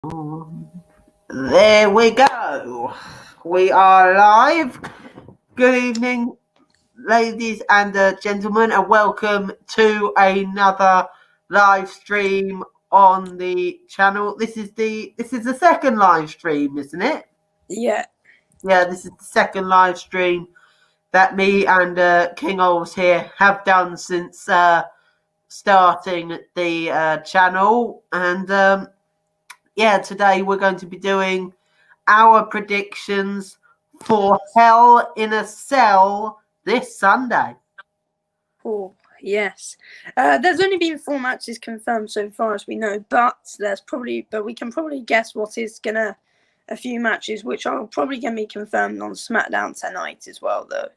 There we go. We are live. Good evening, ladies and gentlemen, and welcome to another live stream on the channel. This is the second live stream, isn't it? Yeah. Yeah, this is the second live stream that me and King Olves here have done since starting the channel, and yeah, today we're going to be doing our predictions for Hell in a Cell this Sunday. Oh, yes. There's only been 4 matches confirmed so far as we know, but we can probably guess what is a few matches which are probably gonna be confirmed on SmackDown tonight as well, though.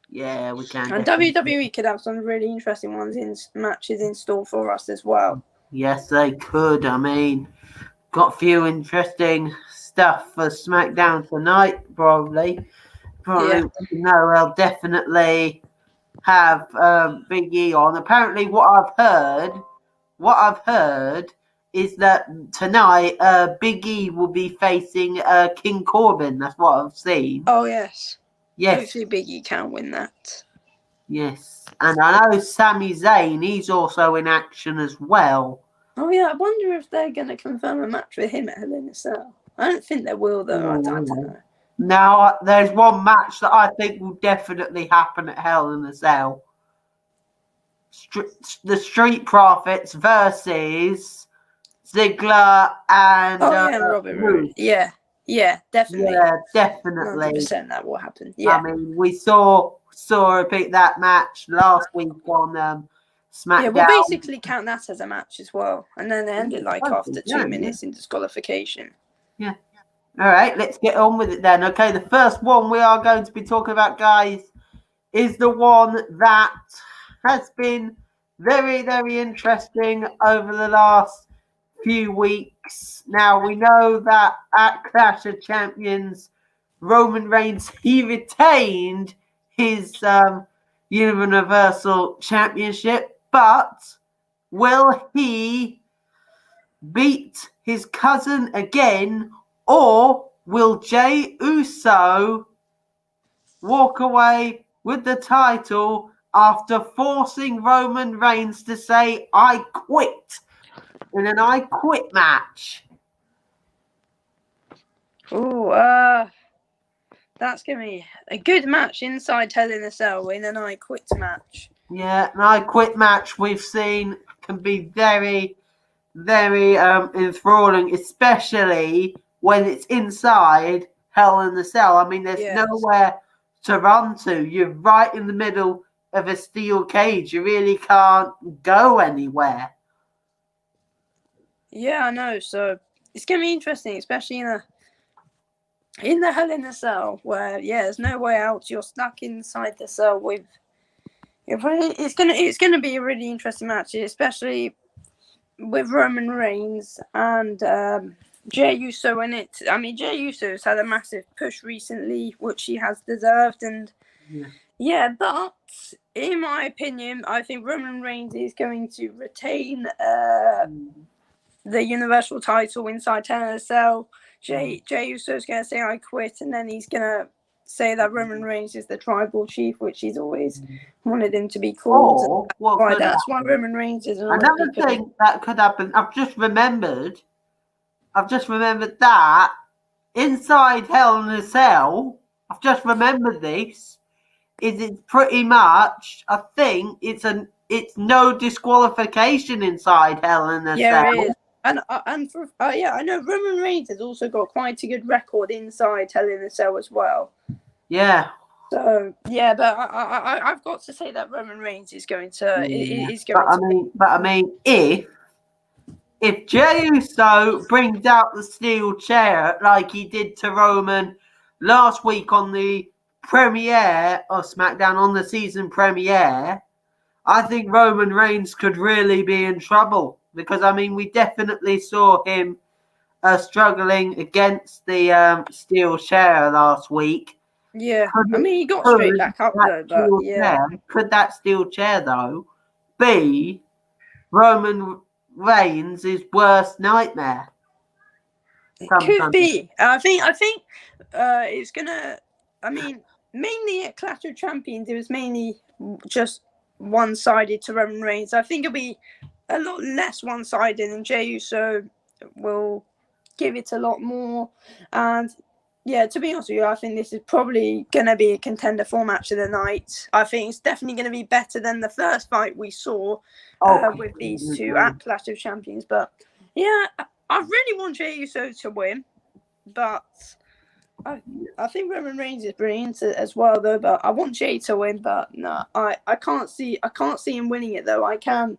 Yeah, we can. And WWE could have some really interesting matches in store for us as well. Yes, they could. I mean, got a few interesting stuff for SmackDown tonight, probably. Yeah. You know, they'll definitely have Big E on. Apparently, what I've heard is that tonight Big E will be facing King Corbin. That's what I've seen. Oh, yes. Yes. Hopefully Big E can win that. Yes. And I know Sami Zayn, he's also in action as well. Oh, yeah. I wonder if they're going to confirm a match with him at Hell in a Cell. I don't think they will, though. I don't know. Now, there's one match that I think will definitely happen at Hell in a Cell. The Street Profits versus Ziggler and Robert Roode. Yeah, definitely. Yeah, definitely. 100% that will happen. Yeah. I mean, we saw repeat that match last week on SmackDown. Yeah, we'll basically count that as a match as well, and then they end it after 2 minutes in disqualification. Yeah. All right, let's get on with it then. Okay, the first one we are going to be talking about, guys, is the one that has been very, very interesting over the last few weeks. Now, we know that at Clash of Champions, Roman Reigns, he retained his Universal Championship, but will he beat his cousin again, or will Jey Uso walk away with the title after forcing Roman Reigns to say, "I quit," in an "I quit" match? Oh, that's going to be a good match inside Hell in a Cell in an "I quit" match. Yeah, an "I quit" match we've seen can be very, very enthralling, especially when it's inside Hell in a Cell. I mean, there's nowhere to run to. You're right in the middle of a steel cage. You really can't go anywhere. Yeah, I know. So it's going to be interesting, especially in the Hell in a Cell, where there's no way out. You're stuck inside the cell with. It's gonna be a really interesting match, especially with Roman Reigns and Jey Uso in it. I mean, Jey Uso's had a massive push recently, which he has deserved, and but in my opinion, I think Roman Reigns is going to retain the Universal title inside Hell in a Cell. Jey Uso's going to say, "I quit," and then he's going to say that Roman Reigns is the tribal chief, which he's always wanted him to be called. That's why Roman Reigns is another thing that could happen. I've just remembered that inside Hell in a Cell, I've just remembered this, it's pretty much, I think it's no disqualification inside Hell in a Cell. Yeah, it is. And I know Roman Reigns has also got quite a good record inside Hell in a Cell as well. Yeah. So but I've got to say that Roman Reigns is going to. I mean, if Jey Uso brings out the steel chair like he did to Roman last week on the premiere of SmackDown, on the season premiere, I think Roman Reigns could really be in trouble. Because, I mean, we definitely saw him struggling against the steel chair last week. Yeah, he got straight back up, though. But could that steel chair, though, be Roman Reigns' worst nightmare? Could be. I think it's gonna. I mean, mainly at Clash of Champions, it was mainly just one-sided to Roman Reigns. I think it'll be a lot less one-sided, and Jey Uso will give it a lot more. And yeah, to be honest with you, I think this is probably gonna be a contender for match of the night. I think it's definitely gonna be better than the first fight we saw with these two at Clash of Champions. But yeah, I really want Jey Uso to win, but I think Roman Reigns is brilliant as well, though. But I want Jey to win, but no, I can't see him winning it though. I can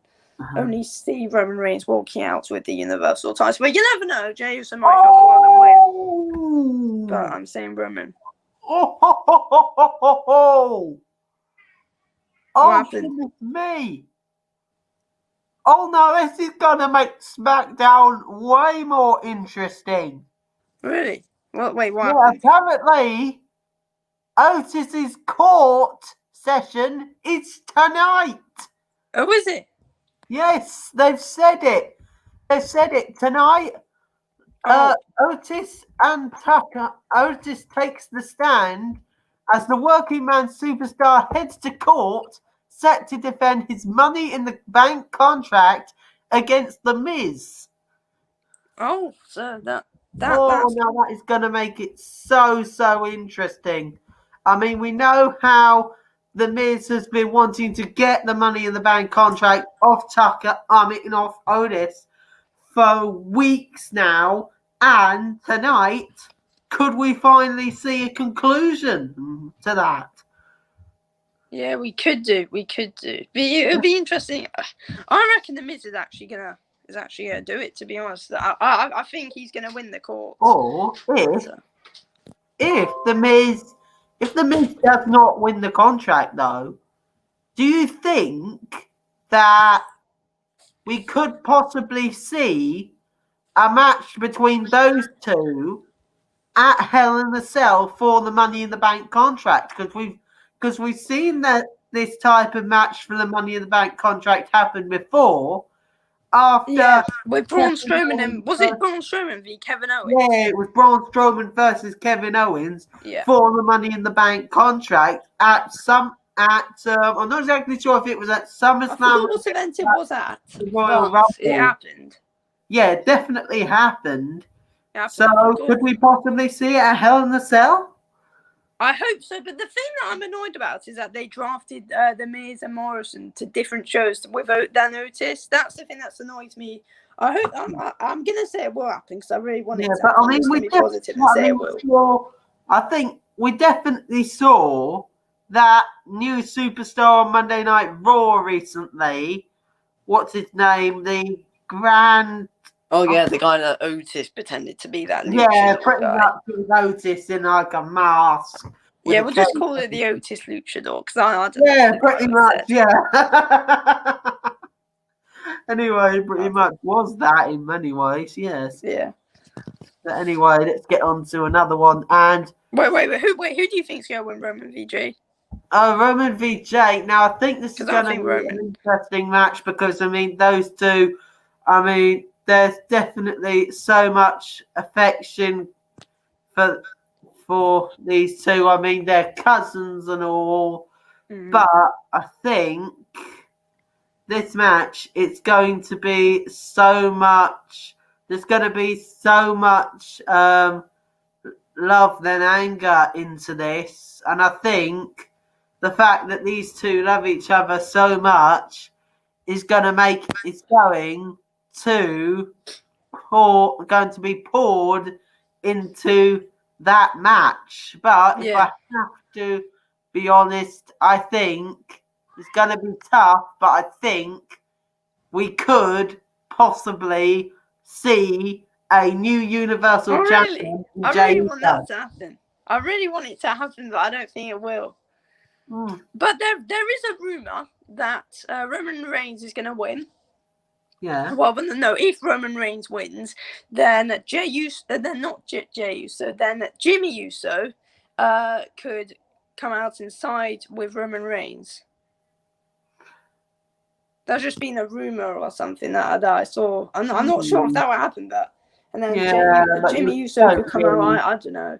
only see Roman Reigns walking out with the Universal title. But you never know. Jey Uso might have one and win. But I'm saying Roman. Oh, goodness me. Oh no, this is gonna make SmackDown way more interesting. Really? Well, wait, what? Yeah, apparently Otis's court session is tonight. Oh, is it? Yes, they've said it. They've said it tonight. Otis and Tucker. Otis takes the stand as the working man superstar heads to court, set to defend his Money in the Bank contract against The Miz. Oh, so that's... Now that is going to make it so interesting. I mean, we know how The Miz has been wanting to get the Money in the Bank contract off Tucker, off Otis for weeks now. And tonight, could we finally see a conclusion to that? Yeah, we could do. It would be interesting. I reckon The Miz is actually gonna do it. To be honest, I think he's gonna win the court. Or if the Miz does not win the contract, though, do you think that we could possibly see a match between those two at Hell in a Cell for the Money in the Bank contract? Because we've seen that this type of match for the Money in the Bank contract happened before. With Braun Strowman and was it Braun Strowman v Kevin Owens? Yeah, it was Braun Strowman versus Kevin Owens for the Money in the Bank contract I'm not exactly sure if it was at SummerSlam. I forgot what event it was at. Royal Rumble. It happened. Yeah, it definitely happened. So could we possibly see it at Hell in a Cell? I hope so, but the thing that I'm annoyed about is that they drafted The Miz and Morrison to different shows without Dan Otis. That's the thing that's annoyed me. I hope I'm gonna say it will happen because I really want it to happen. But I mean, I think we definitely saw that new superstar on Monday Night Raw recently. What's his name? The Grand. Oh yeah, the guy that Otis pretended to be that. Yeah, pretty much with Otis in like a mask. Yeah, we'll just call it the Otis Luchador because I don't know. Pretty much. Yeah. Anyway, pretty much was that in many ways. Yes. Yeah. But anyway, let's get on to another one. And wait, who do you think's gonna win, Roman v Jey? Roman v Jey. Now I think this is going to be an interesting match because I mean those two. I mean, there's definitely so much affection for these two. I mean, they're cousins and all, but I think this match it's going to be so much. There's going to be so much love and anger into this, and I think the fact that these two love each other so much is going to make it's going to be poured into that match. But if I have to be honest, I think it's going to be tough, but I think we could possibly see a new Universal Champion. I really want that to happen. I really want it to happen, but I don't think it will. But there is a rumor that Roman Reigns is going to win. Yeah. Well, no. If Roman Reigns wins, then Jimmy Uso could come out and side with Roman Reigns. That's just been a rumor or something that I saw. I'm not sure if that will happen, but and then Yeah, but Jimmy you Uso don't could come really- out. I don't know.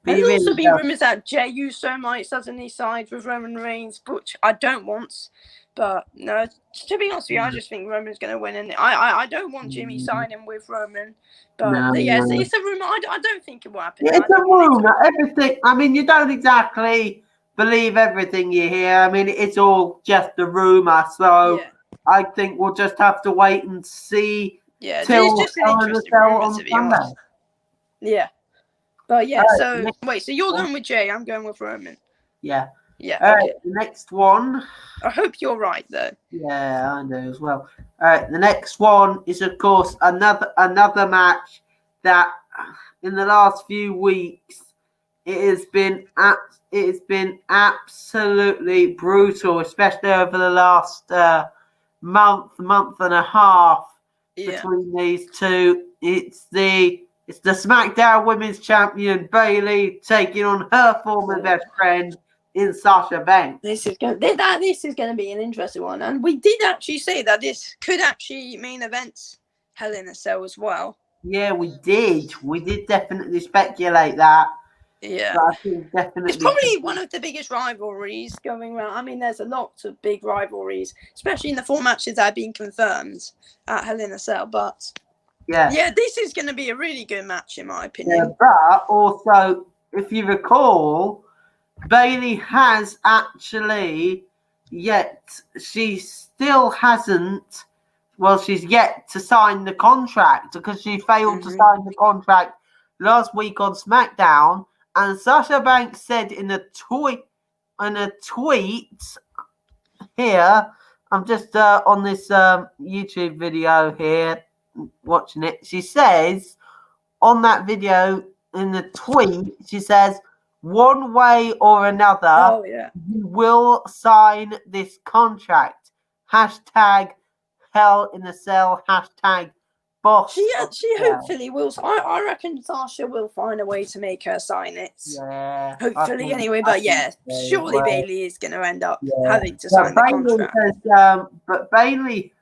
But There's you also really been don't. rumours that Jey Uso might suddenly side with Roman Reigns, which I don't want. But no, to be honest with you, I just think Roman's going to win, and I don't want Jimmy siding with Roman. But No, yes, no. it's a rumour. I don't think it will happen. Yeah, I it's a don't want it to. rumour. Everything. I mean, you don't exactly believe everything you hear. I mean, it's all just a rumour. So Yeah, I think we'll just have to wait and see yeah. till It's just an Hell in a interesting Cell rumour, on to be Sunday. honest. Yeah, but yeah. Alright, So next wait, so you're one. going with Jay? I'm going with Roman. Yeah. Yeah. All Okay. right, the next one. I hope you're right though. Yeah, I know as well. All right, the next one is, of course, another match that in the last few weeks it has been absolutely brutal, especially over the last month and a half Yeah. between these two. It's the SmackDown Women's Champion Bayley taking on her former best friend in Sasha Banks. This is going to be an interesting one, and we did actually say that this could actually main event Hell in a Cell as well. Yeah, we did. We did definitely speculate that. Yeah, But I think definitely it's probably one of the biggest rivalries going around. I mean, there's a lot of big rivalries, especially in the 4 matches that have been confirmed at Hell in a Cell. But yeah, this is going to be a really good match in my opinion. Yeah, but also, if you recall, Bayley has actually she still hasn't. Well, she's yet to sign the contract because she failed to sign the contract last week on SmackDown. And Sasha Banks said in a tweet here, I'm just on this YouTube video here watching it. She says on that video in the tweet, she says, one way or another, you will sign this contract. Hashtag Hell in a Cell. Hashtag boss. She hopefully will. I reckon Sasha will find a way to make her sign it. Yeah. Hopefully, anyway. But yeah, surely Bayley is going to end up having to sign the contract. But Bayley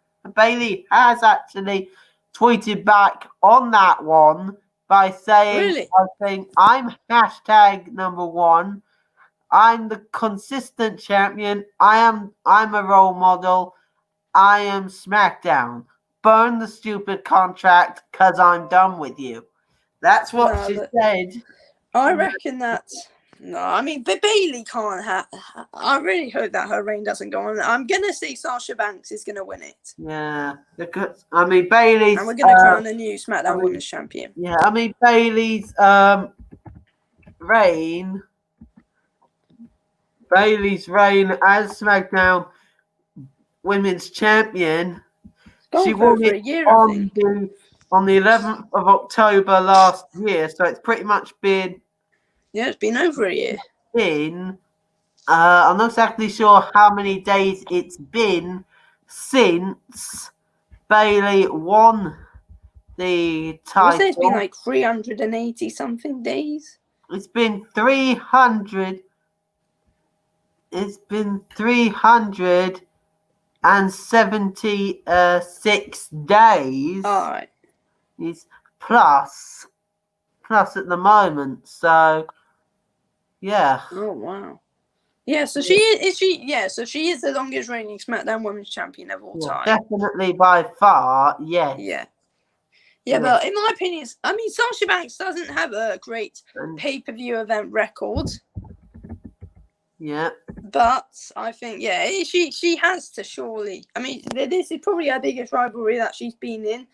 has actually tweeted back on that one by saying, I think I'm hashtag number 1. I'm the consistent champion. I'm a role model. I am SmackDown. Burn the stupid contract because I'm done with you. That's what she said. I reckon that. No, I mean, but Bayley can't have. I really hope that her reign doesn't go on. I'm gonna say Sasha Banks is gonna win it. Yeah, because I mean Bayley's. And we're gonna crown a new SmackDown Women's Champion. Yeah, I mean Bayley's reign. Bayley's reign as SmackDown Women's Champion. She won it on the 11th of October last year, so it's pretty much been. Yeah, it's been over a year. I'm not exactly sure how many days it's been since Bayley won the title. It's been like 380 something days. It's been 300. It's been 376 days. All right. It's plus at the moment. So, yeah. Oh wow. Yeah, so she is. So she is the longest reigning SmackDown Women's Champion of all time. Definitely by far. Yes. Yeah, but in my opinion, I mean, Sasha Banks doesn't have a great pay-per-view event record. Yeah. But I think, she has to surely. I mean, this is probably her biggest rivalry that she's been in.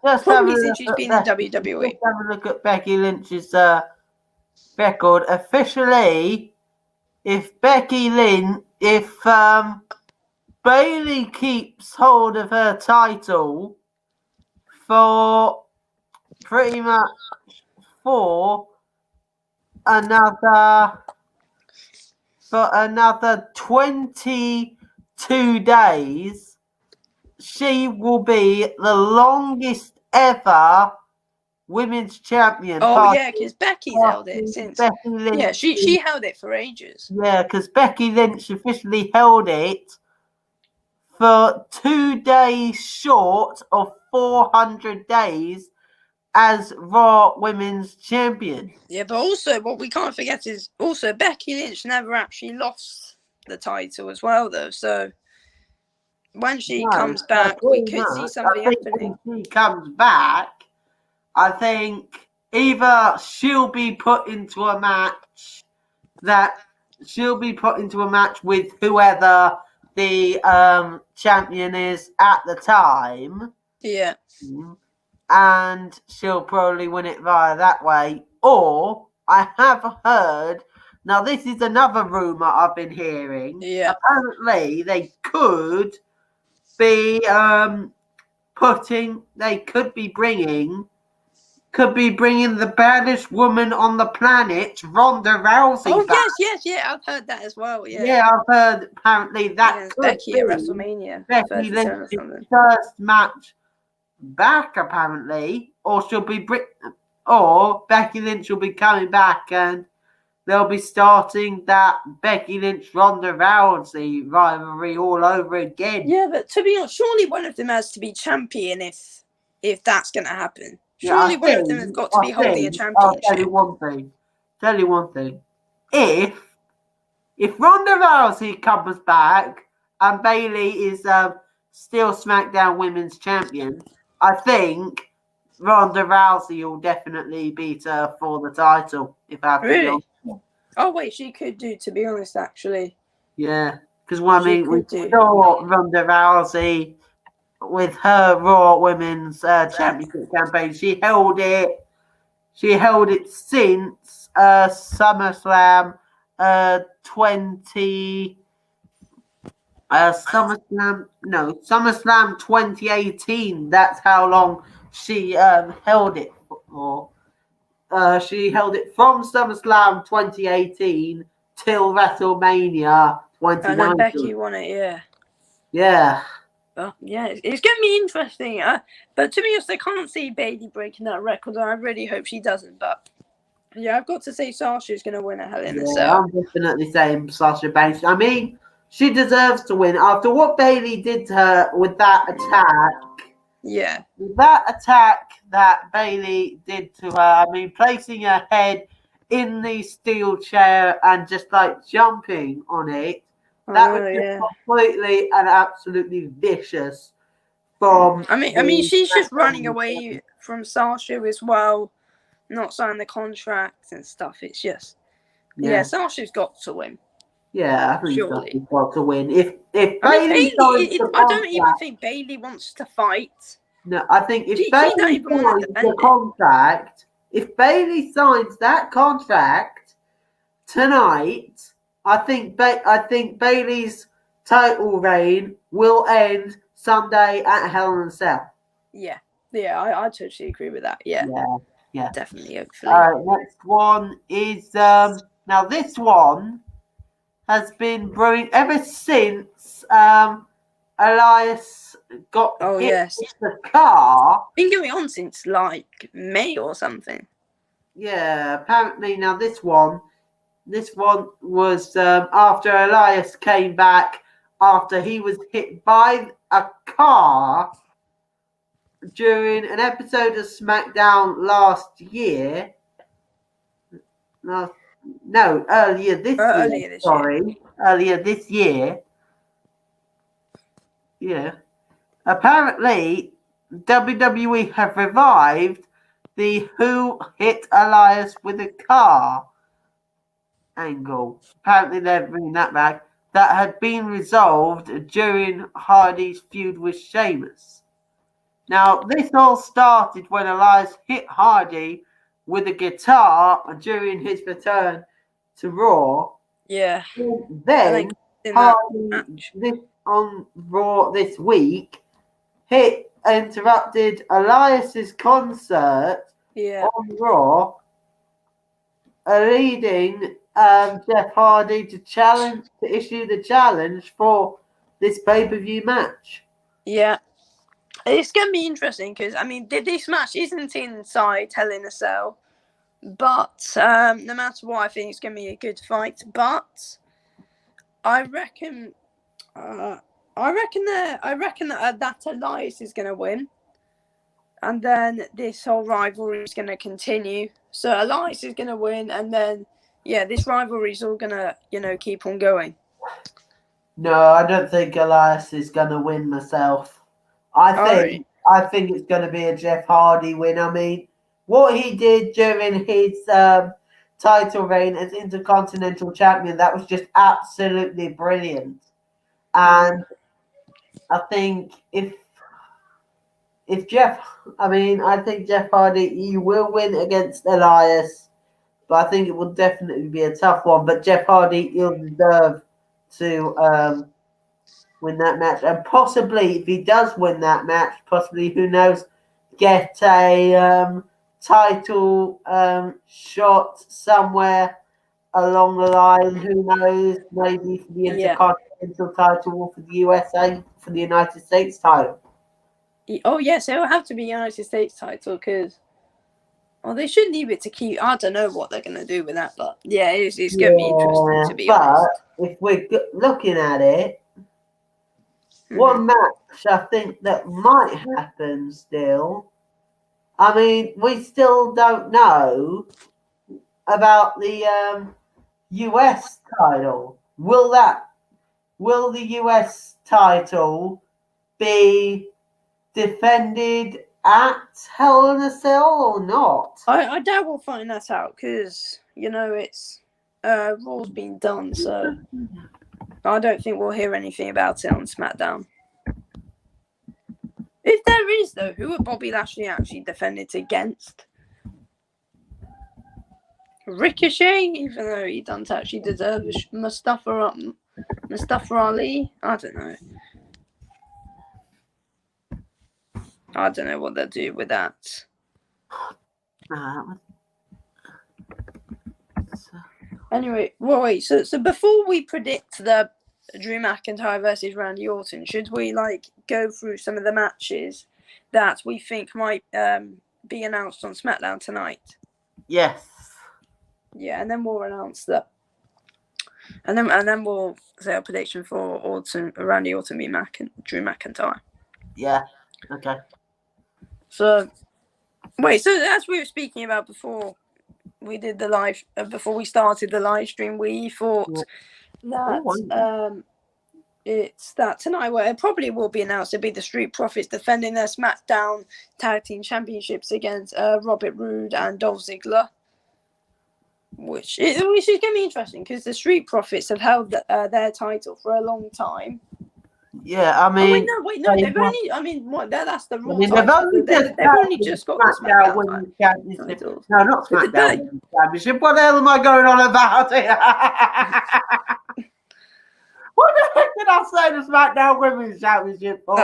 Probably since she's been in WWE. Just have a look at Becky Lynch's record. Officially, if Bayley keeps hold of her title for pretty much another 22 days, she will be the longest ever women's champion. Oh yeah, because Becky's held it since. Becky Lynch, yeah, she held it for ages. Yeah, because Becky Lynch officially held it for 2 days short of 400 days as Raw Women's Champion. Yeah, but also what we can't forget is also Becky Lynch never actually lost the title as well, though. So when she comes back, we could see something happening. When she comes back, I think either she'll be put into a match with whoever the champion is at the time. Yeah. And she'll probably win it via that way. Or I have heard, now this is another rumor I've been hearing. Yeah. Apparently they could be bringing the baddest woman on the planet, Ronda Rousey, back. Yes, I've heard that as well. Yeah, I've heard apparently that could Becky be at WrestleMania. Becky Lynch's first match back, apparently, or Becky Lynch will be coming back and they'll be starting that Becky Lynch Ronda Rousey rivalry all over again. Yeah, but to be honest, surely one of them has to be champion if that's going to happen. Surely one of them has got to be holding a championship. I'll tell you one thing. If Ronda Rousey comes back and Bayley is still SmackDown Women's Champion, I think Ronda Rousey will definitely beat her for the title. If I have to be honest. Oh wait, she could do. To be honest, actually. Yeah, because we saw Ronda Rousey with her Raw Women's Championship campaign. She held it since SummerSlam 2018. That's how long she held it for. She held it from SummerSlam 2018 till WrestleMania 2019. And then Becky won it, yeah. Yeah. Well, yeah, it's going to be interesting. But to be honest, I can't see Bayley breaking that record. I really hope she doesn't. But yeah, I've got to say Sasha's going to win a Hell in a Cell. I'm definitely saying Sasha Banks. I mean, she deserves to win after what Bayley did to her with that attack. Yeah. That attack that Bayley did to her, I mean, placing her head in the steel chair and just like jumping on it, that was just completely and absolutely vicious. I mean, she's just running away from Sasha as well, not signing the contract and stuff. It's just, Sasha's got to win. Yeah, I think Sasha's got to win. If Bayley, I don't even think Bayley wants to fight. No, I think if Bayley signs the contract, if Bayley signs that contract tonight, I think Bayley's title reign will end Sunday at Hell in a Cell. Yeah, I totally agree with that. Yeah, definitely. Hopefully. All right, next one is now this one has been brewing ever since Elias got hit with the car. Been going on since like May or something. Yeah, apparently now this one was after Elias came back after he was hit by a car during an episode of SmackDown earlier this year. Yeah. Apparently, WWE have revived the Who Hit Elias with a Car angle. Apparently, they're bringing that back. That had been resolved during Hardy's feud with Sheamus. Now, this all started when Elias hit Hardy with a guitar during his return to Raw. Yeah. And then Hardy on Raw this week interrupted Elias's concert on Raw, leading Jeff Hardy to issue the challenge for this pay-per-view match. Yeah. It's going to be interesting because, I mean, this match isn't inside Hell in a Cell, but no matter what, I think it's going to be a good fight. But I reckon that Elias is going to win. and then this whole rivalry is going to continue. So Elias is going to win, and then this rivalry is all going to keep on going. No, I don't think Elias is going to win myself. I think it's going to be a Jeff Hardy win. I mean, what he did during his title reign as Intercontinental Champion, that was just absolutely brilliant. And I think I think Jeff Hardy, he will win against Elias, but I think it will definitely be a tough one. But Jeff Hardy, he'll deserve to win that match, and possibly if he does win that match, possibly, who knows, get a title shot somewhere along the line. Who knows? Maybe for the Intercontinental title or for the USA, for the United States title. Oh yes, it will have to be United States title because. Well, they should leave it to keep. I don't know what they're going to do with that, but it's going to be interesting, to be honest. If we're looking at it, one match I think that might happen still. I mean, we still don't know about the US title. Will the US title be defended at Hell in a Cell or not? I doubt we'll find that out because it's Raw's been done, so I don't think we'll hear anything about it on SmackDown. If there is, though, who would Bobby Lashley actually defend it against? Ricochet, even though he doesn't actually deserve Mustafa Ali. I don't know. I don't know what they'll do with that. Anyway, wait. So before we predict the Drew McIntyre versus Randy Orton, should we go through some of the matches that we think might be announced on SmackDown tonight? Yes. Yeah, and then we'll announce that. And then we'll say our prediction for Randy Orton v. Drew McIntyre. Yeah. Okay. So, as we were speaking about before we did the live, before we started the live stream, we thought that it's that tonight, where it probably will be announced, it'll be the Street Profits defending their SmackDown Tag Team Championships against Robert Roode and Dolph Ziggler. Which is going to be interesting because the Street Profits have held their title for a long time. Yeah, I mean... they've only... I mean, that's the Raw title. They've only just got the SmackDown Championship. No, not SmackDown Championship. What the hell am I going on about here? What the heck did I say the SmackDown Women's Championship for?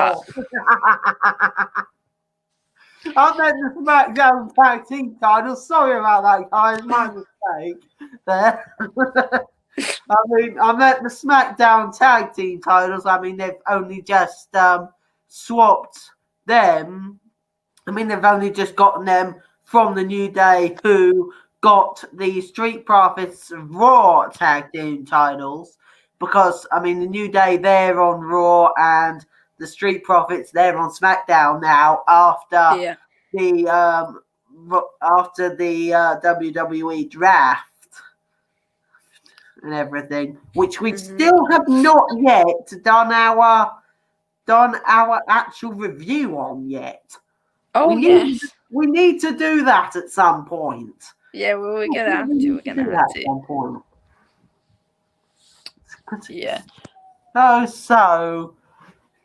I meant the SmackDown Tag Team title. Sorry about that, guys. My mistake there. I meant the SmackDown Tag Team titles. I mean, they've only just swapped them. I mean, they've only just gotten them from the New Day, who got the Street Profits Raw Tag Team titles. Because, I mean, the New Day, they're on Raw, and the Street Profits, they're on SmackDown now after the WWE draft and everything, which we still have not yet done our actual review on yet. Oh, we need to do that at some point. Yeah, we're gonna have to. We're gonna have to. At some point. Yeah. Oh, so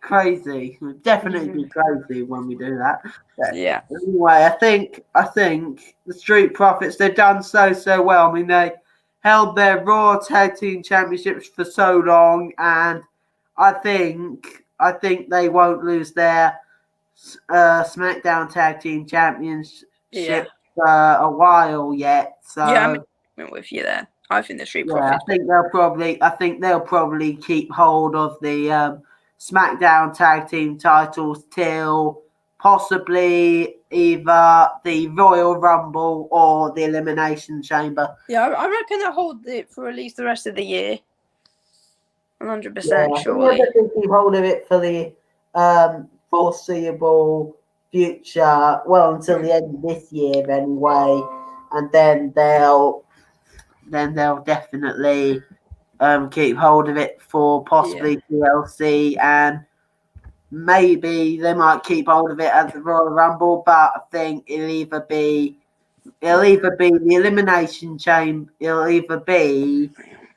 crazy. It'll definitely be crazy when we do that. Yeah. Anyway, I think the Street Profits, they've done so well. I mean, they held their Raw Tag Team Championships for so long, and I think they won't lose their SmackDown Tag Team Championship a while yet. So yeah, I'm with you there. I think the Street Profits. I think they'll probably keep hold of the SmackDown Tag Team titles till possibly either the Royal Rumble or the Elimination Chamber. Yeah, I reckon they'll hold it for at least the rest of the year. 100% surely. I think they'll keep hold of it for the foreseeable future, well, until the end of this year anyway, and then they'll definitely keep hold of it for possibly TLC, and maybe they might keep hold of it at the Royal Rumble, but I think it'll either be the Elimination Chamber, it'll either be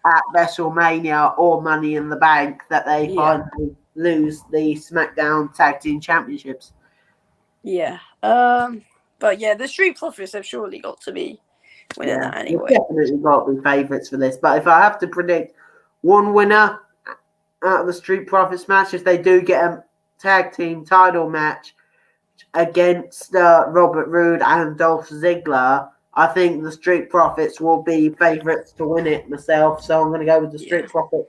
at WrestleMania or Money in the Bank that they finally lose the SmackDown Tag Team Championships. Yeah. But yeah, the Street Profits have surely got to be winning that anyway. They've definitely got to be favourites for this. But if I have to predict one winner out of the Street Profits match, if they do get a tag team title match against Robert Roode and Dolph Ziggler, I think the Street Profits will be favourites to win it myself. So I'm going to go with the Street Profits.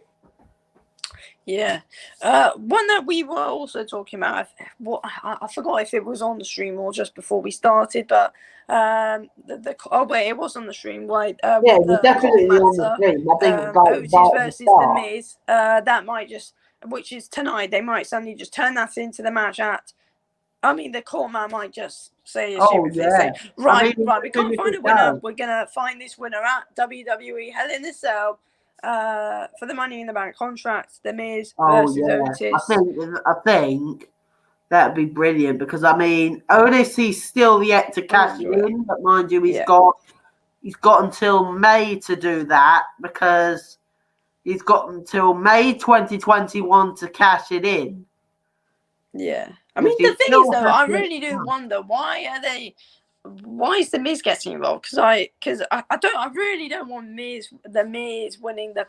Yeah. One that we were also talking about, I forgot if it was on the stream or just before we started, but it was on the stream. Right? It was definitely on the stream. I think Otis versus The Miz. That might just, which is tonight, they might suddenly just turn that into the match at. I mean, the court man might just say, we can't find a winner. We're gonna find this winner at WWE Hell in a Cell. For the Money in the Bank contract, The Miz versus Otis. I think that'd be brilliant because I mean Otis, he's still yet to cash it in, but mind you, he's got until May to do that because he's got until May 2021 to cash it in. Yeah, I mean the thing is though, I really do wonder why is The Miz getting involved? Because I really don't want The Miz winning the.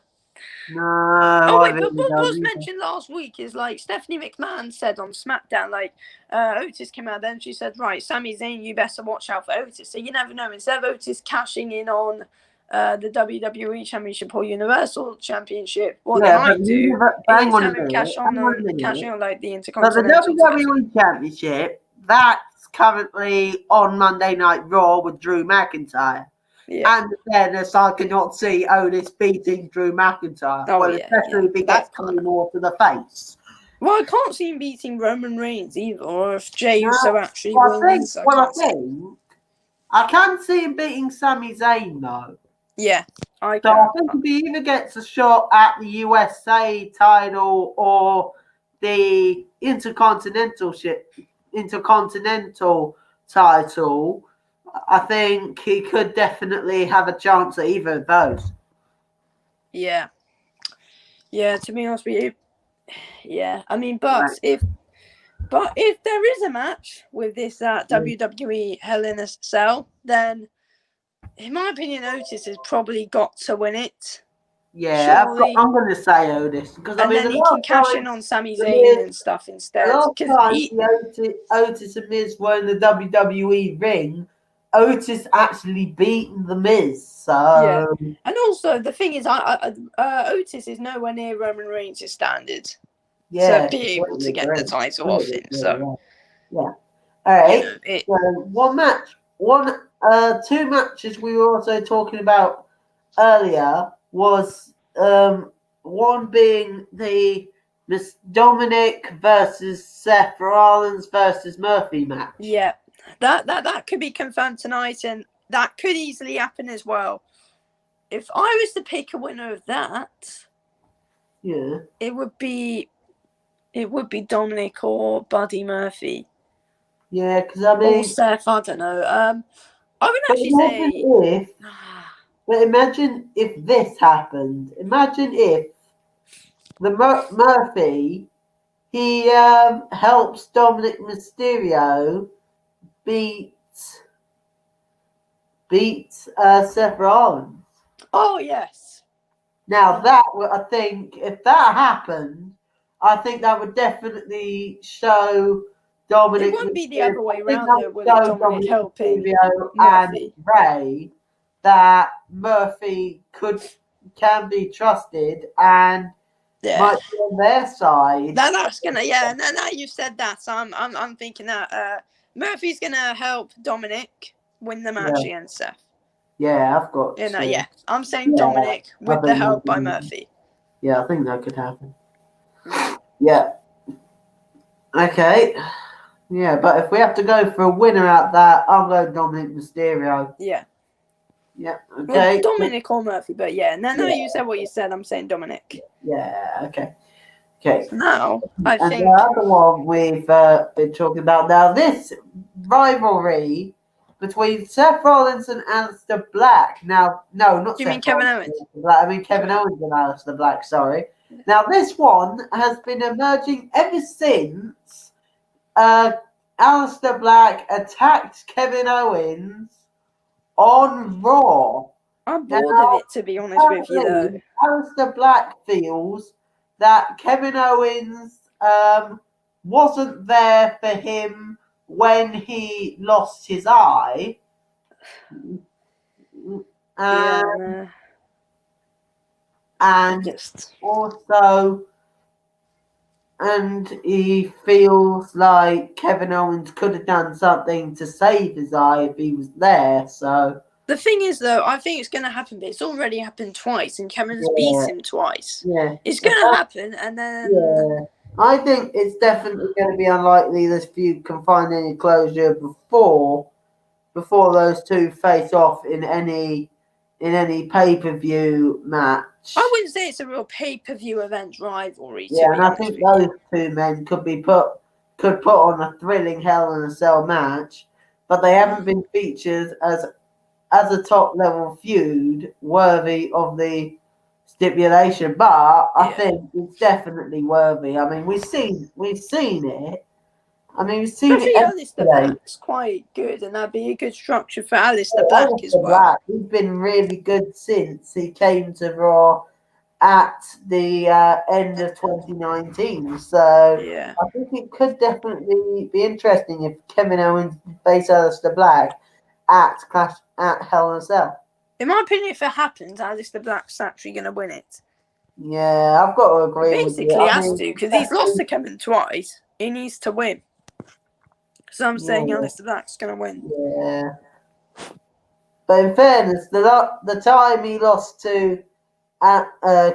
No. But what was mentioned last week is like Stephanie McMahon said on SmackDown, like Otis came out then she said, right, Sami Zayn, you better watch out for Otis. So you never know. Instead of Otis cashing in on the WWE Championship or Universal Championship, what they might do is have him cashing on like the Intercontinental. But the WWE Championship, that's currently on Monday Night Raw with Drew McIntyre. Yeah. And then I cannot see Otis beating Drew McIntyre. Especially if he gets coming more to the face. Well, I can't see him beating Roman Reigns either, or if Jey Uso actually wins. I can see him beating Sami Zayn though. Yeah, I think if he either gets a shot at the USA title or the Intercontinental title, I think he could definitely have a chance at either of those. Yeah. Yeah, to be honest with you. Yeah. I mean, but if there is a match with this WWE Hell in a Cell, then in my opinion Otis has probably got to win it. Yeah, I'm going to say Otis because then he can cash in on Sami Zayn and stuff instead. Otis and Miz were in the WWE ring. Otis actually beaten the Miz, so and also the thing is, Otis is nowhere near Roman Reigns' standards. Yeah, to be able to get the title off him. So all right. Two matches we were also talking about earlier was one being the Miss Dominic versus Seth Rollins versus Murphy match. Yeah, that could be confirmed tonight, and that could easily happen as well. If I was to pick a winner of that, it would be Dominic or Buddy Murphy. Yeah, because I mean, or Seth, I don't know. I would actually say. But imagine if this happened. Imagine if the Murphy, he helps Dominic Mysterio beat Seth Rollins. Oh yes. Now I think if that happened, I think that would definitely show Dominic. It wouldn't be the other way around though, with Dominic helping and Ray. That Murphy can be trusted and might be on their side. That's gonna now you said that, so I'm thinking that Murphy's gonna help Dominic win the match against Seth. Yeah, I've got. I'm saying Dominic with the help by Murphy. Yeah, I think that could happen. Yeah. Okay. Yeah, but if we have to go for a winner out that, I'm going Dominic Mysterio. Yeah. Yeah, Well, okay. Dominic or Murphy, but yeah. Now Yeah. you said what you said. I'm saying Dominic. Yeah, okay. Okay. So now I And think. the other one we've been talking about now, this rivalry between Seth Rollins and Aleister Black. Now, no, not Do you Seth mean Kevin Rollins Owens? and Aleister Black. I mean Kevin Owens and Aleister Black, sorry. Now, this one has been emerging ever since Aleister Black attacked Kevin Owens on Raw. I'm bored of it, to be honest with you, though. Aleister Black feels that Kevin Owens wasn't there for him when he lost his eye. Yeah, no. And Just also, and he feels like Kevin Owens could have done something to save his eye if he was there. So the thing is, though, I think it's going to happen, but it's already happened twice, and Kevin's Yeah. beat him twice. yeah, It's going to happen, and then yeah. I think it's definitely going to be unlikely this feud can find any closure before those two face off in any pay-per-view match. I wouldn't say it's a real pay-per-view event rivalry. To Yeah, be and I honest think with those you. two men could put on a thrilling Hell in a Cell match, but they haven't been featured as a top level feud worthy of the stipulation. But I Yeah. think it's definitely worthy. I mean, we've seen it. I mean, we've seen Especially it Aleister yesterday. Black's quite good, and that'd be a good structure for Aleister Oh, Black as Aleister well. Black, he's been really good since he came to Raw at the end of 2019. So Yeah. I think it could definitely be interesting if Kevin Owens face Aleister Black at Hell in a Cell. In my opinion, if it happens, Aleister Black's actually going to win it. Yeah, I've got to agree with you. Basically, has to, because he's lost to Kevin twice. He needs to win. So I'm saying Aleister Black's going to win. Yeah. But in fairness, the time he lost to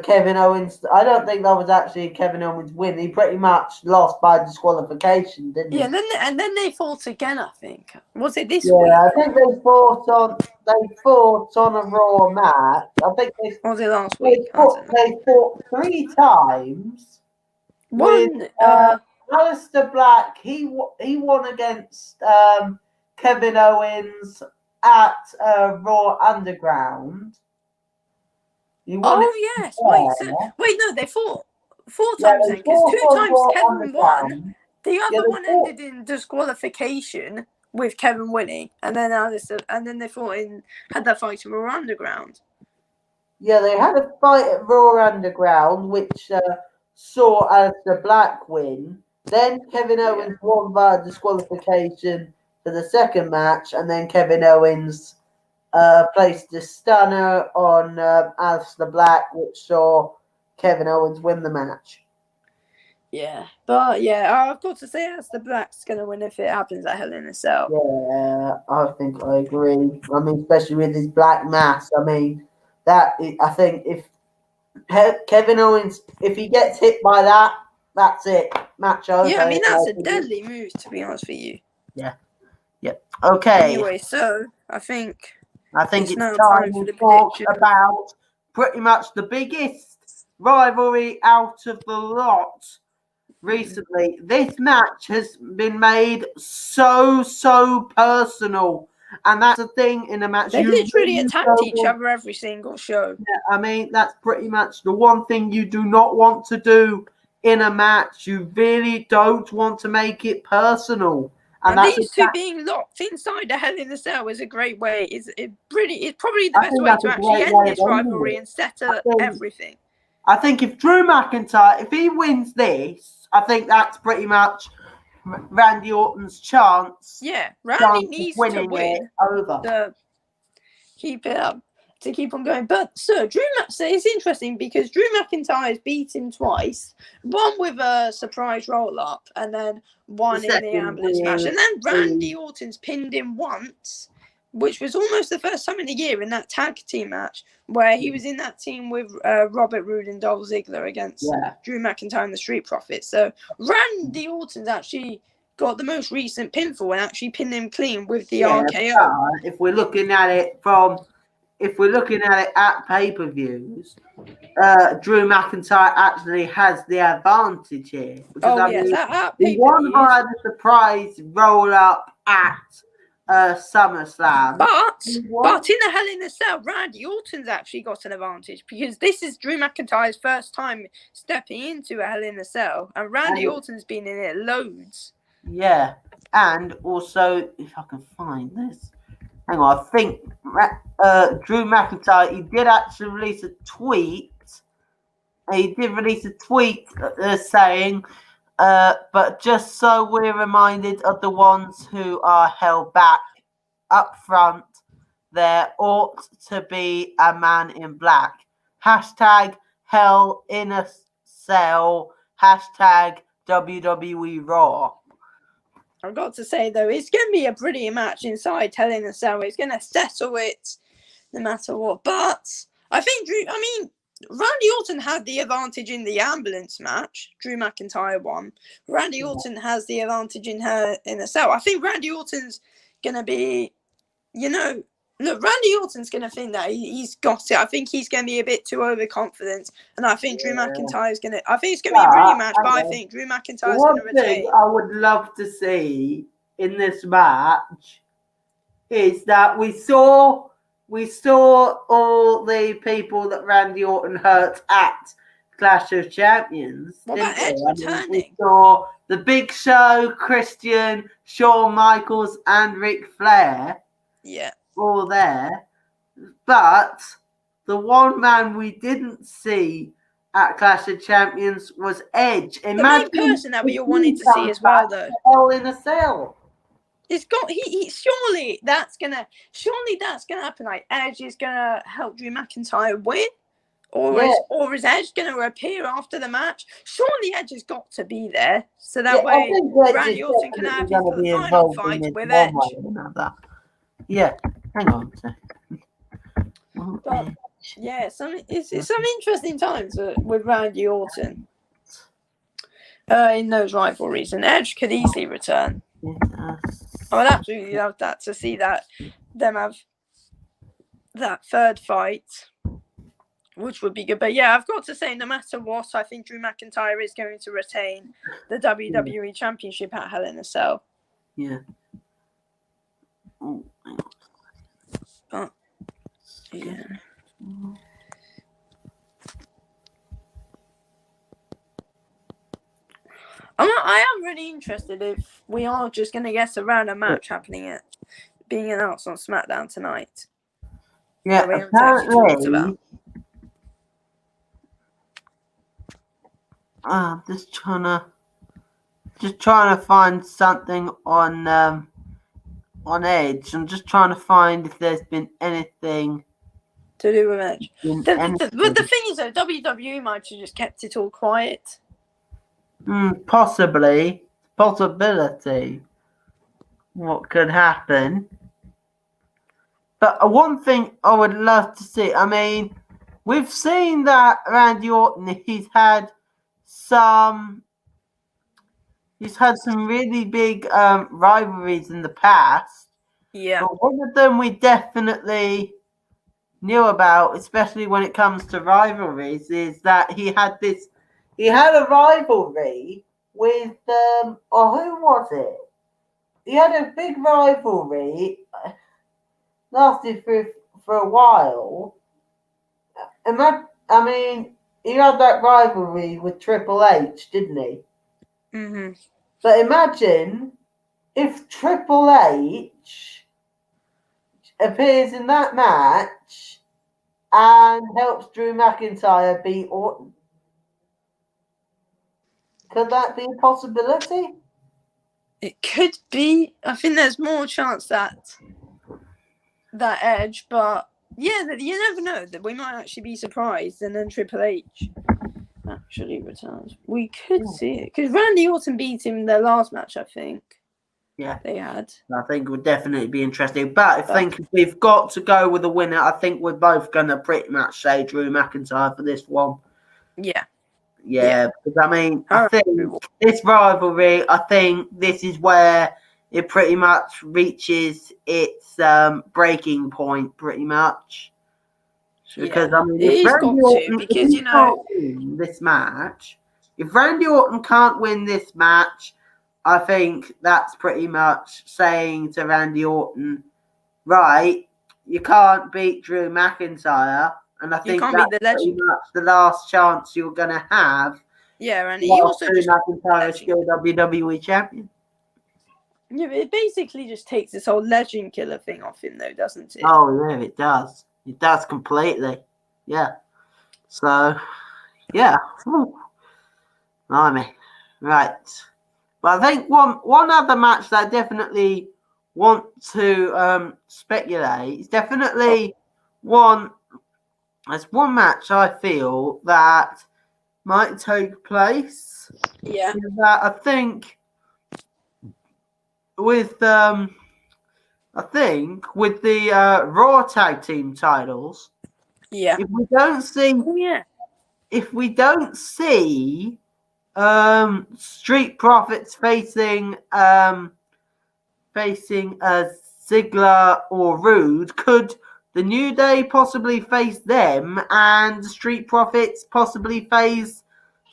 Kevin Owens, I don't think that was actually Kevin Owens' win. He pretty much lost by disqualification, didn't he? Yeah, and then they fought again, I think. Was it this Yeah, week? I think they fought on a Raw match. I think Or was it last week? they fought 3 times. One, Aleister Black, he won against Kevin Owens at Raw Underground. yes. Wait, no, they fought 4 times then, because 2 times Kevin won. The other one ended in disqualification with Kevin winning, and then they had that fight at Raw Underground. Yeah, they had a fight at Raw Underground, which saw Aleister Black win. Then Kevin Owens won by disqualification for the second match, and then Kevin Owens placed a stunner on Aleister Black, which saw Kevin Owens win the match. Yeah, but yeah, I've got to say Aleister Black's going to win if it happens at Hell in a Cell. Yeah, I think I agree. I mean, especially with his black mask. I mean, I think if Kevin Owens, if he gets hit by that, that's it. Match over. Yeah, I mean, that's a deadly move, to be honest with you. Yeah. Okay. Anyway, so I think it's now time for to the talk prediction. about pretty much the biggest rivalry out of the lot recently. This match has been made so personal, and that's the thing in a match. They literally attacked each other every single show. Yeah, I mean, that's pretty much the one thing you do not want to do in a match. You really don't want to make it personal. And these two being locked inside the Hell in a Cell is a great way. It's probably the best way to actually end this rivalry and settle everything. I think if Drew McIntyre, if he wins this, I think that's pretty much Randy Orton's chance. Yeah, Randy needs to win over to keep it up, to keep on going. But it's interesting because Drew McIntyre's beat him twice. One with a surprise roll up, and then one in the ambulance match. And then Randy Orton's pinned him once, which was almost the first time in the year in that tag team match where he was in that team with Robert Roode and Dolph Ziggler against Drew McIntyre and the Street Profits. So Randy Orton's actually got the most recent pinfall and actually pinned him clean with the Yeah, RKO. but if we're looking at it at pay-per-views, Drew McIntyre actually has the advantage here. Because, Oh, yes, that he won pay-per-views. by the surprise roll-up at SummerSlam. But in the Hell in a Cell, Randy Orton's actually got an advantage because this is Drew McIntyre's first time stepping into a Hell in a Cell, and Randy Orton's been in it loads. Yeah, and also, if I can find this, hang on, I think Drew McIntyre, he did actually release a tweet. He did release a tweet saying, but just so we're reminded of the ones who are held back up front, there ought to be a man in black. Hashtag Hell in a Cell. Hashtag WWE Raw. I've got to say, though, it's going to be a brilliant match inside Hell in a Cell. It's going to settle it no matter what. But I think Randy Orton had the advantage in the ambulance match. Drew McIntyre won. Randy Orton has the advantage in a Cell. I think Randy Orton's going to be, Randy Orton's going to think that he's got it. I think he's going to be a bit too overconfident. And I think Drew McIntyre's going to... I think it's going to be a brilliant match, but I think Drew McIntyre's going to retain. One thing I would love to see in this match is that we saw all the people that Randy Orton hurt at Clash of Champions. What about Edge returning? We saw the Big Show, Christian, Shawn Michaels, and Ric Flair. Yeah. All there. But the one man we didn't see at Clash of Champions was Edge. The main person that we all wanted to see as well, though. Hell in a Cell. It's got surely that's gonna happen. Like Edge is gonna help Drew McIntyre win, or is Edge gonna appear after the match? Surely Edge has got to be there, so that way Randy Orton can have his final fight with Edge. Yeah, hang on. But yeah, it's some interesting times with Randy Orton in those rivalries, and Edge could easily return. I would absolutely love that, to see them have that third fight, which would be good. But yeah, I've got to say, no matter what, I think Drew McIntyre is going to retain the WWE Championship at Hell in a Cell. Yeah. But yeah. I am really interested if we are just going to get a random match being announced on SmackDown tonight. Yeah, apparently. Just trying to find something on Edge. I'm just trying to find if there's been anything to do with Edge. But the thing is, though, WWE might have just kept it all quiet. Possibility. What could happen? But one thing I would love to see. I mean, we've seen that Randy Orton. He's had some really big rivalries in the past. Yeah. But one of them we definitely knew about, especially when it comes to rivalries, is that he had a rivalry with who was it? He had a big rivalry, lasted for a while. He had that rivalry with Triple H, didn't he? Mm-hmm. But imagine if Triple H appears in that match and helps Drew McIntyre beat Orton. Could that be a possibility? It could be. I think there's more chance that Edge, but yeah, you never know. That we might actually be surprised, and then Triple H actually returns. We could see it because Randy Orton beat him in their last match, I think. Yeah, they had. I think it would definitely be interesting. But I think if we've got to go with a winner, I think we're both going to pretty much say Drew McIntyre for this one. Yeah. Yeah, because I mean, I Alright. think this rivalry, I think this is where it pretty much reaches its breaking point, pretty much. Because Yeah, I mean, he's got to, if because he can't win this match, if Randy Orton can't win this match, I think that's pretty much saying to Randy Orton, right, you can't beat Drew McIntyre, and I you think can't that's beat the pretty legend. much the last chance you're gonna have. Yeah, and he While also Drew just McIntyre is still WWE champion. yeah, it basically just takes this whole legend killer thing off him, though, doesn't it? Oh yeah, it does. It does completely. Yeah. So, yeah. Whew. Blimey. Right. But I think one other match that I definitely want to speculate is definitely one. There's one match I feel that might take place. Yeah. That I think with the Raw Tag Team titles, Yeah. if we don't see Oh, yeah. Street Profits facing Ziggler or Rude, could the New Day possibly face them and the Street Profits possibly face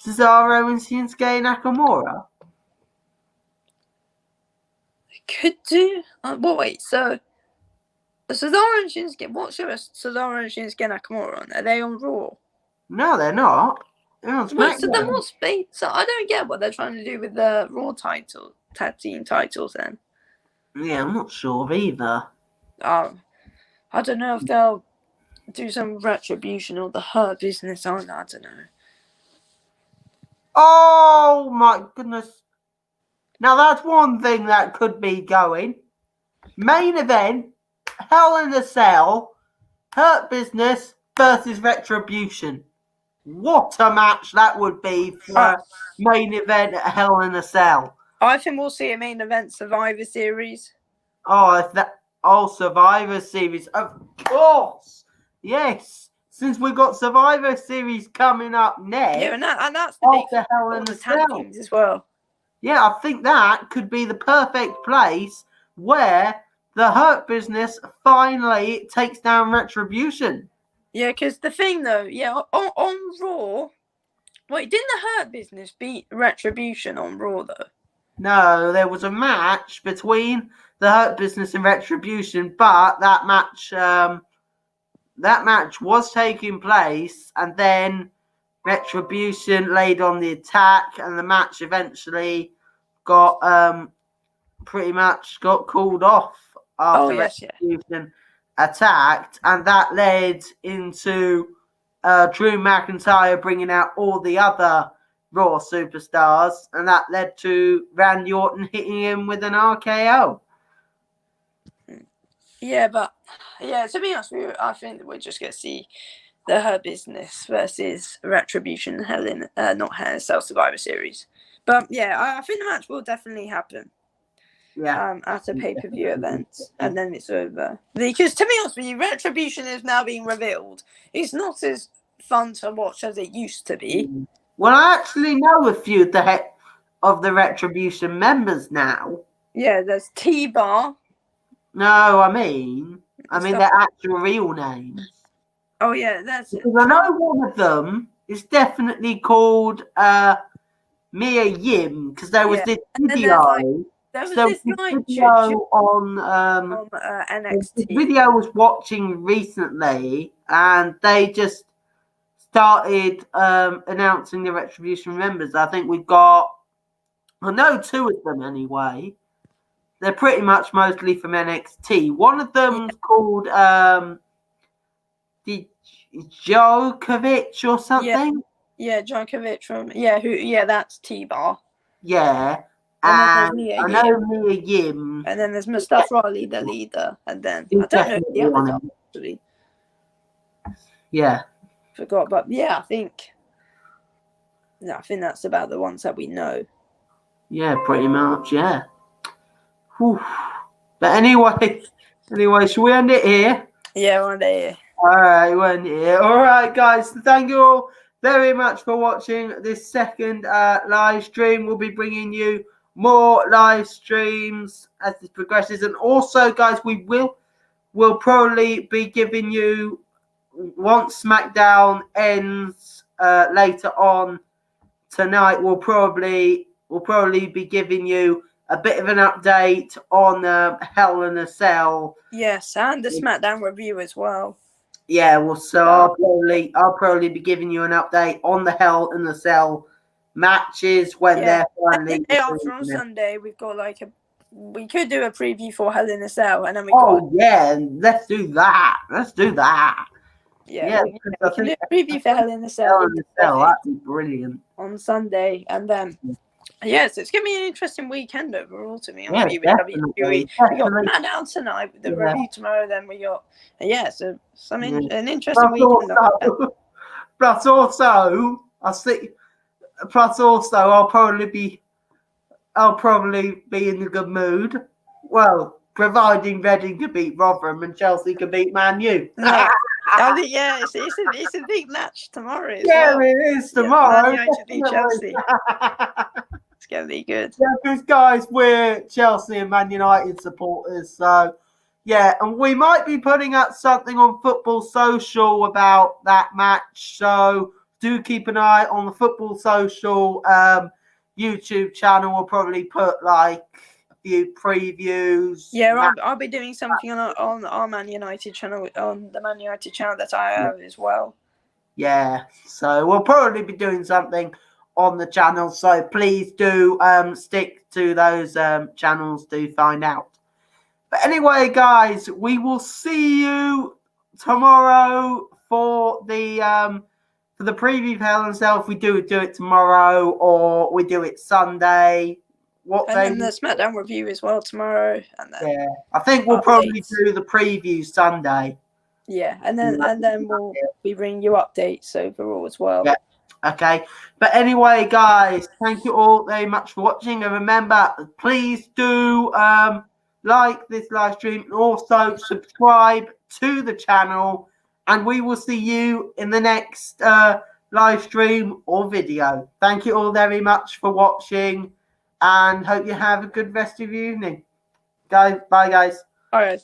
Cesaro and Shinsuke Nakamura? Could do. Well, wait. So Cesaro and Shinsuke. What show is Cesaro and Shinsuke Nakamura on? Are they on Raw? No, they're not. They're on Wait. So then SmackDown. what's So I don't get what they're trying to do with the Raw tag team titles. Then. Yeah, I'm not sure either. I don't know if they'll do some retribution or the Hurt Business on. I don't know. Oh my goodness. Now that's one thing that could be going. Main event, Hell in a Cell, Hurt Business versus Retribution. What a match that would be for main event at Hell in a Cell. I think we'll see a main event Survivor Series. Survivor Series, of course. Yes, since we've got Survivor Series coming up next. Yeah, and that's the big Hell in a the tag Cell teams as well. Yeah, I think that could be the perfect place where the Hurt Business finally takes down Retribution. Yeah, because the thing though, on Raw. Wait, didn't the Hurt Business beat Retribution on Raw though? No, there was a match between the Hurt Business and Retribution, but that match was taking place, and then Retribution laid on the attack, and the match eventually got pretty much got called off after Retribution attacked, and that led into Drew McIntyre bringing out all the other Raw superstars, and that led to Randy Orton hitting him with an RKO. Yeah, but to be honest with you, I think that we're just going to see the Hurt Business versus Retribution not Hell in a Cell Survivor Series. But I think the match will definitely happen. Yeah. At a pay-per-view event, and then it's over. Because to be honest with you, Retribution is now being revealed. It's not as fun to watch as it used to be. Well, I actually know a few of the Retribution members now. Yeah, there's T-Bar. No, I mean their actual real names. Oh yeah, that's it. Because I know one of them is definitely called Mia Yim, because there was this video. There was this video on NXT. This video I was watching recently, and they just started announcing the Retribution members. I think we've got, I know two of them anyway. They're pretty much mostly from NXT. One of them's called Djokovic or something. Yeah, Djokovic from that's T-Bar. Yeah. And I know Mia Yim. And then there's Mustafa Ali, the leader. And then I don't know the others actually. Yeah. Forgot, but I think that's about the ones that we know. Yeah, pretty much, yeah. Whew. But anyway, should we end it here? Yeah, we'll end it here. All right, we'll end it here. All right, guys, thank you all very much for watching this second live stream. We'll be bringing you more live streams as this progresses. And also, guys, we'll probably be giving you, once SmackDown ends later on tonight, we'll probably be giving you a bit of an update on Hell in a Cell. Yes, and the SmackDown review as well. Yeah, well, so I'll probably be giving you an update on the Hell in a Cell matches when they're finally. And the day after on Sunday, we've got we could do a preview for Hell in a Cell, and then we. Let's do that. Yeah, we can do a preview for Hell in a Cell. That'd be brilliant on Sunday, and then. Yes, it's going to be an interesting weekend overall to me. Yeah, We got SmackDown tonight with the review tomorrow. Then we got an interesting weekend. Plus also, I'll probably be in a good mood. Well, providing Reading can beat Rotherham and Chelsea can beat Man U. No. I think it's a big match tomorrow. It is tomorrow. Man United beat Chelsea. It's gonna be good. Yeah, because guys, we're Chelsea and Man United supporters, so yeah, and we might be putting up something on Football Social about that match. So do keep an eye on the Football Social YouTube channel. We'll probably put a few previews. Yeah, I'll be doing something on our Man United channel, on the Man United channel that I have as well. Yeah, so we'll probably be doing something on the channel, so please do stick to those channels to find out. But anyway, guys, we will see you tomorrow for the preview of Hell in a Cell. If we do it tomorrow or we do it Sunday. Then the SmackDown review as well tomorrow, and then I think we'll probably do the preview Sunday. Yeah, and then we'll be bringing you updates overall as well. Yeah. Okay, but anyway, guys, thank you all very much for watching, and remember, please do like this live stream and also subscribe to the channel, and we will see you in the next live stream or video. Thank you all very much for watching, and hope you have a good rest of your evening. Guys, bye, guys. All right.